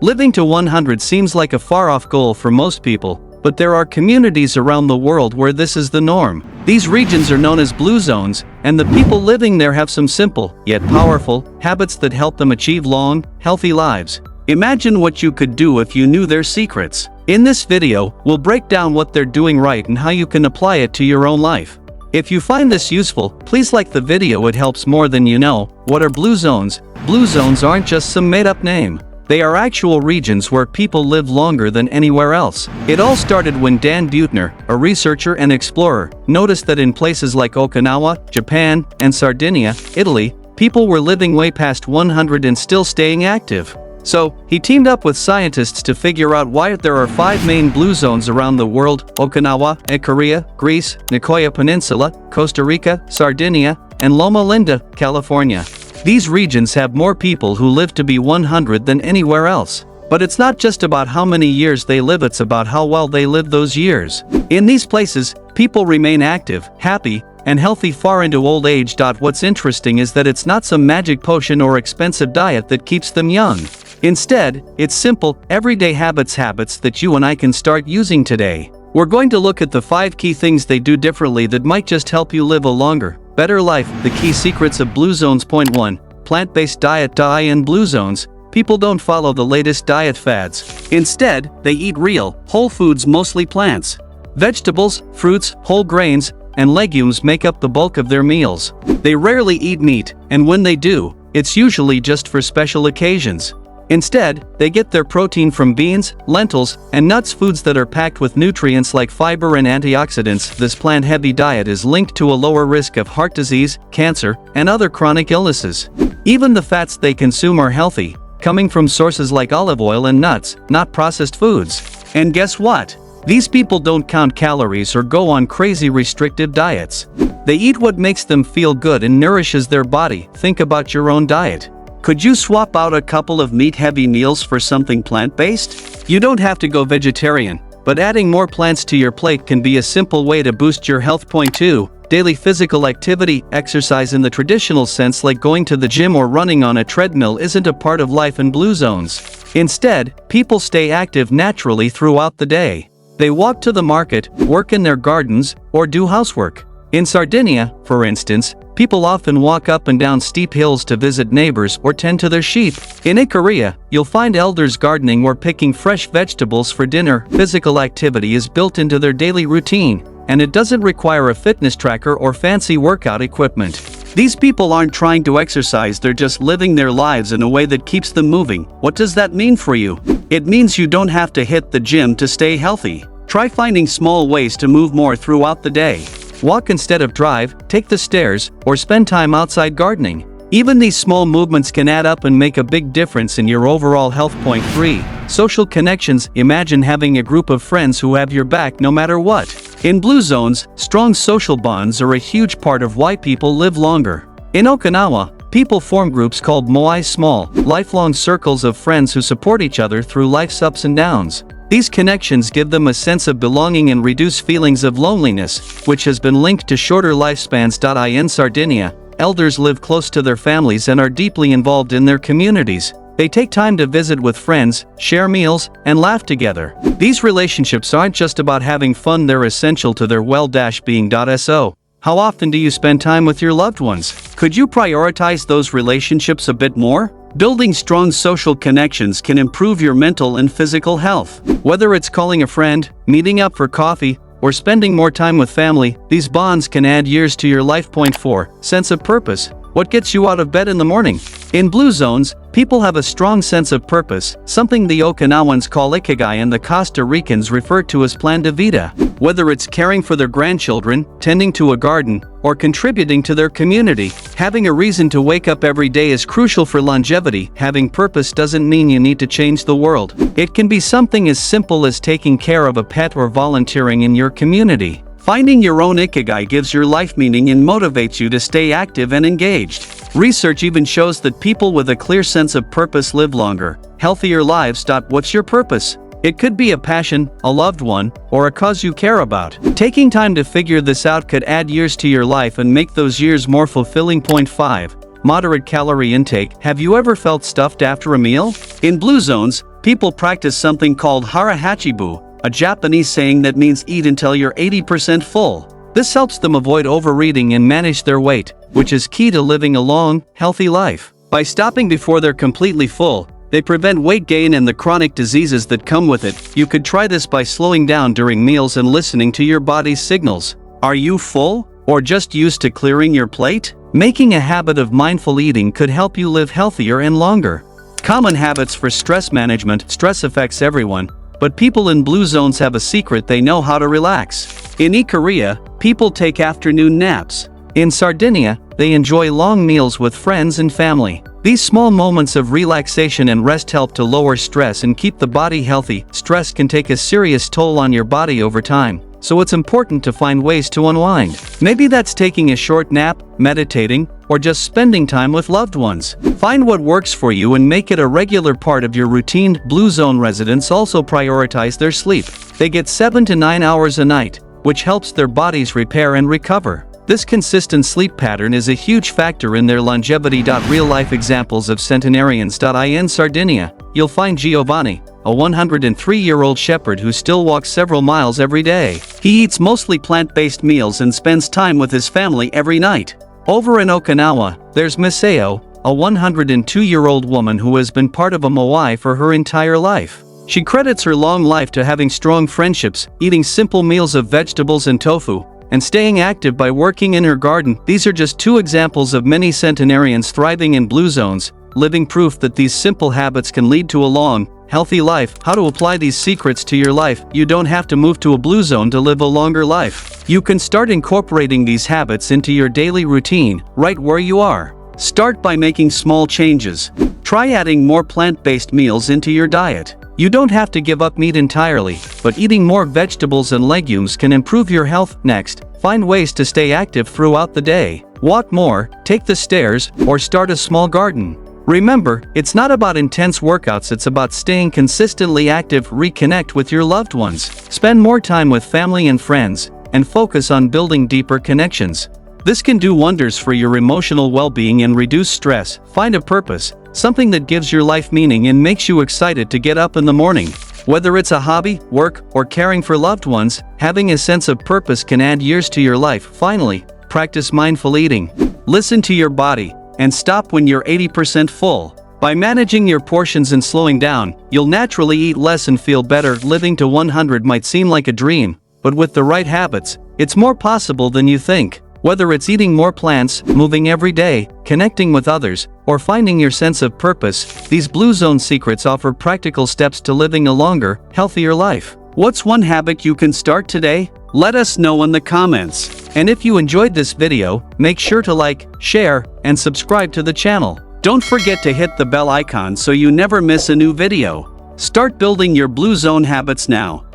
Living to 100 seems like a far-off goal for most people, but there are communities around the world where this is the norm. These regions are known as blue zones, and the people living there have some simple, yet powerful, habits that help them achieve long, healthy lives. Imagine what you could do if you knew their secrets. In this video, we'll break down what they're doing right and how you can apply it to your own life. If you find this useful, please like the video, it helps more than you know. What are blue zones? Blue zones aren't just some made-up name. They are actual regions where people live longer than anywhere else. It all started when Dan Buettner, a researcher and explorer, noticed that in places like Okinawa, Japan, and Sardinia, Italy, people were living way past 100 and still staying active. So, he teamed up with scientists to figure out why there are 5 main blue zones around the world: Okinawa, Ikaria, Greece, Nicoya Peninsula, Costa Rica, Sardinia, and Loma Linda, California. These regions have more people who live to be 100 than anywhere else. But it's not just about how many years they live, it's about how well they live those years. In these places, people remain active, happy, and healthy far into old age. What's interesting is that it's not some magic potion or expensive diet that keeps them young. Instead, it's simple, everyday habits that you and I can start using today. We're going to look at the 5 key things they do differently that might just help you live a longer, better life. The key secrets of blue zones. Point 1. Plant-based diet. In blue zones, people don't follow the latest diet fads. Instead, they eat real, whole foods, mostly plants. Vegetables, fruits, whole grains, and legumes make up the bulk of their meals. They rarely eat meat, and when they do, it's usually just for special occasions. Instead, they get their protein from beans, lentils, and nuts, foods that are packed with nutrients like fiber and antioxidants. This plant-heavy diet is linked to a lower risk of heart disease, cancer, and other chronic illnesses. Even the fats they consume are healthy, coming from sources like olive oil and nuts, not processed foods. And guess what? These people don't count calories or go on crazy restrictive diets. They eat what makes them feel good and nourishes their body. Think about your own diet. Could you swap out a couple of meat-heavy meals for something plant-based? You don't have to go vegetarian, but adding more plants to your plate can be a simple way to boost your health. Point 2. Daily physical activity. Exercise in the traditional sense, like going to the gym or running on a treadmill, isn't a part of life in blue zones. Instead, people stay active naturally throughout the day. They walk to the market, work in their gardens, or do housework. In Sardinia, for instance, people often walk up and down steep hills to visit neighbors or tend to their sheep. In Ikaria, you'll find elders gardening or picking fresh vegetables for dinner. Physical activity is built into their daily routine, and it doesn't require a fitness tracker or fancy workout equipment. These people aren't trying to exercise, they're just living their lives in a way that keeps them moving. What does that mean for you? It means you don't have to hit the gym to stay healthy. Try finding small ways to move more throughout the day. Walk instead of drive, take the stairs, or spend time outside gardening. Even these small movements can add up and make a big difference in your overall health. Point 3. Social connections. Imagine having a group of friends who have your back no matter what. In blue zones, strong social bonds are a huge part of why people live longer. In Okinawa, people form groups called moai, small, lifelong circles of friends who support each other through life's ups and downs. These connections give them a sense of belonging and reduce feelings of loneliness, which has been linked to shorter lifespans. In Sardinia, elders live close to their families and are deeply involved in their communities. They take time to visit with friends, share meals, and laugh together. These relationships aren't just about having fun, they're essential to their well-being. So, how often do you spend time with your loved ones? Could you prioritize those relationships a bit more? Building strong social connections can improve your mental and physical health. Whether it's calling a friend, meeting up for coffee, or spending more time with family, these bonds can add years to your life. Point 4. Sense of purpose. What gets you out of bed in the morning? In blue zones, people have a strong sense of purpose, something the Okinawans call ikigai and the Costa Ricans refer to as plan de vida. Whether it's caring for their grandchildren, tending to a garden, or contributing to their community, having a reason to wake up every day is crucial for longevity. Having purpose doesn't mean you need to change the world. It can be something as simple as taking care of a pet or volunteering in your community. Finding your own ikigai gives your life meaning and motivates you to stay active and engaged. Research even shows that people with a clear sense of purpose live longer, healthier lives. What's your purpose? It could be a passion, a loved one, or a cause you care about. Taking time to figure this out could add years to your life and make those years more fulfilling. Point 5. Moderate calorie intake. Have you ever felt stuffed after a meal? In blue zones, people practice something called hara hachibu, a Japanese saying that means eat until you're 80% full. This helps them avoid overeating and manage their weight, which is key to living a long, healthy life. By stopping before they're completely full, they prevent weight gain and the chronic diseases that come with it. You could try this by slowing down during meals and listening to your body's signals. Are you full, or just used to clearing your plate? Making a habit of mindful eating could help you live healthier and longer. Common habits for stress management. Stress affects everyone, but people in blue zones have a secret: they know how to relax. In Korea, people take afternoon naps. In Sardinia, they enjoy long meals with friends and family. These small moments of relaxation and rest help to lower stress and keep the body healthy. Stress can take a serious toll on your body over time, so it's important to find ways to unwind. Maybe that's taking a short nap, meditating, or just spending time with loved ones. Find what works for you and make it a regular part of your routine. Blue zone residents also prioritize their sleep. They get 7 to 9 hours a night, which helps their bodies repair and recover. This consistent sleep pattern is a huge factor in their longevity. Real-life examples of centenarians. In Sardinia, you'll find Giovanni, a 103-year-old shepherd who still walks several miles every day. He eats mostly plant-based meals and spends time with his family every night. Over in Okinawa, there's Miseo, a 102-year-old woman who has been part of a moai for her entire life. She credits her long life to having strong friendships, eating simple meals of vegetables and tofu, and staying active by working in her garden. These are just two examples of many centenarians thriving in blue zones, living proof that these simple habits can lead to a long, healthy life. How to apply these secrets to your life? You don't have to move to a blue zone to live a longer life. You can start incorporating these habits into your daily routine, right where you are. Start by making small changes. Try adding more plant-based meals into your diet. You don't have to give up meat entirely, but eating more vegetables and legumes can improve your health. Next, find ways to stay active throughout the day. Walk more, take the stairs, or start a small garden. Remember, it's not about intense workouts, it's about staying consistently active. Reconnect with your loved ones. Spend more time with family and friends, and focus on building deeper connections. This can do wonders for your emotional well-being and reduce stress. Find a purpose, something that gives your life meaning and makes you excited to get up in the morning. Whether it's a hobby, work, or caring for loved ones, having a sense of purpose can add years to your life. Finally, practice mindful eating. Listen to your body, and stop when you're 80% full. By managing your portions and slowing down, you'll naturally eat less and feel better. Living to 100 might seem like a dream, but with the right habits, it's more possible than you think. Whether it's eating more plants, moving every day, connecting with others, or finding your sense of purpose, these blue zone secrets offer practical steps to living a longer, healthier life. What's one habit you can start today? Let us know in the comments. And if you enjoyed this video, make sure to like, share, and subscribe to the channel. Don't forget to hit the bell icon so you never miss a new video. Start building your blue zone habits now.